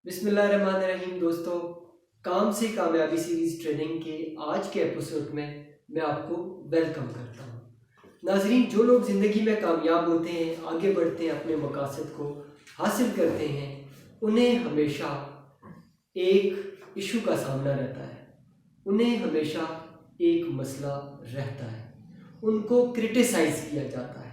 बिस्मिल्लाहिर्रहमानिर्रहीम। दोस्तों, काम से कामयाबी सीरीज ट्रेनिंग के आज के एपिसोड में मैं आपको वेलकम करता हूँ। नाजरीन, जो लोग ज़िंदगी में कामयाब होते हैं, आगे बढ़ते हैं, अपने मकासद को हासिल करते हैं, उन्हें हमेशा एक इशू का सामना रहता है, उन्हें हमेशा एक मसला रहता है, उनको क्रिटिसाइज़ किया जाता है।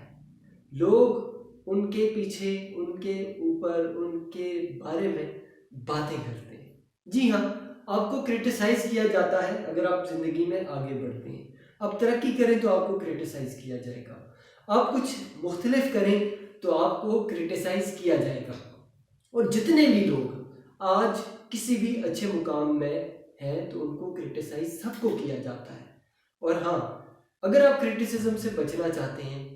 लोग उनके पीछे, उनके ऊपर, उनके बारे में बातें करते हैं। जी हाँ, आपको क्रिटिसाइज़ किया जाता है अगर आप ज़िंदगी में आगे बढ़ते हैं। आप तरक्की करें तो आपको क्रिटिसाइज़ किया जाएगा, आप कुछ मुख्तलिफ करें तो आपको क्रिटिसाइज़ किया जाएगा। और जितने भी लोग आज किसी भी अच्छे मुकाम में हैं तो उनको क्रिटिसाइज़ सबको किया जाता है। और हाँ, अगर आप क्रिटिसिज्म से बचना चाहते हैं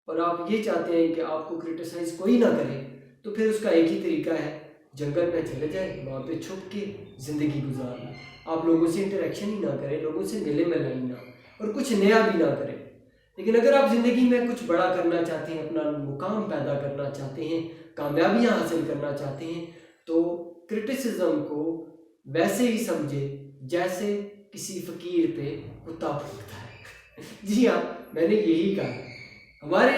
और आप ये चाहते हैं कि आपको क्रिटिसाइज़ कोई ना करे, तो फिर उसका एक ही तरीका है, जंगल में चले जाए, वहाँ पे छुप के ज़िंदगी गुजारना। आप लोगों से इंटरेक्शन ही ना करें, लोगों से मिले मिलाएं ना, और कुछ नया भी ना करें। लेकिन अगर आप ज़िंदगी में कुछ बड़ा करना चाहते हैं, अपना मुकाम पैदा करना चाहते हैं, कामयाबियाँ हासिल करना चाहते हैं, तो क्रिटिसिज्म को वैसे ही समझे जैसे किसी फ़कीर पे कुत्ता भौंकता है। जी हाँ, मैंने यही कहा। हमारे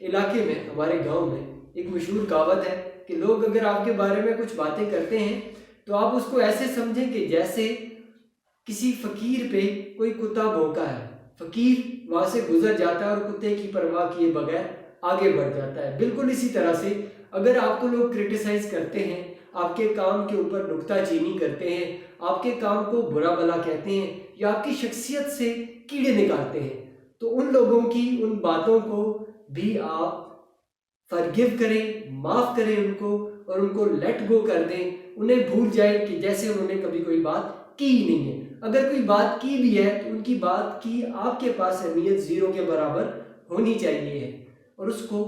इलाके में, हमारे गांव में एक मशहूर कहावत है कि लोग अगर आपके बारे में कुछ बातें करते हैं तो आप उसको ऐसे समझें कि जैसे किसी फ़कीर पे कोई कुत्ता भौंका है। फ़कीर वहाँ से गुजर जाता है और कुत्ते की परवाह किए बगैर आगे बढ़ जाता है। बिल्कुल इसी तरह से अगर आपको लोग क्रिटिसाइज़ करते हैं, आपके काम के ऊपर नुक्ताचीनी करते हैं, आपके काम को बुरा भला कहते हैं या आपकी शख्सियत से कीड़े निकालते हैं, तो उन लोगों की उन बातों को भी आप फॉरगिव करें, माफ़ करें उनको, और उनको लेट गो कर दें। उन्हें भूल जाएं कि जैसे उन्होंने कभी कोई बात की ही नहीं है। अगर कोई बात की भी है तो उनकी बात की आपके पास अहमियत ज़ीरो के बराबर होनी चाहिए है, और उसको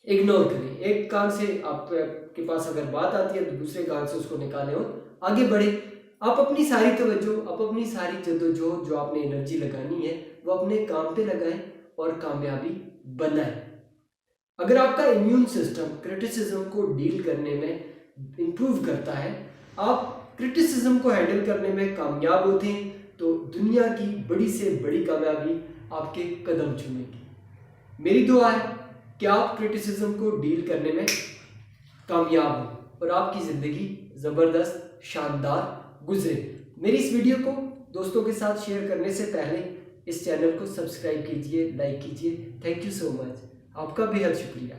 इग्नोर करें। एक कान से आपके पास अगर बात आती है तो दूसरे कान से उसको निकालें और आगे बढ़े। आप अपनी सारी तवज्जो, आप अपनी सारी जद्दोजहद जो आपने एनर्जी लगानी है वो अपने काम पे लगाएं और कामयाबी बनाएं। अगर आपका इम्यून सिस्टम क्रिटिसिज्म को डील करने में इम्प्रूव करता है, आप क्रिटिसिज्म को हैंडल करने में कामयाब होते हैं, तो दुनिया की बड़ी से बड़ी कामयाबी आपके कदम चूमेगी। मेरी दुआ है कि आप क्रिटिसिज्म को डील करने में कामयाब हो और आपकी ज़िंदगी ज़बरदस्त, शानदार गुजरे। मेरी इस वीडियो को दोस्तों के साथ शेयर करने से पहले इस चैनल को सब्सक्राइब कीजिए, लाइक कीजिए। थैंक यू सो मच, आपका बेहद शुक्रिया।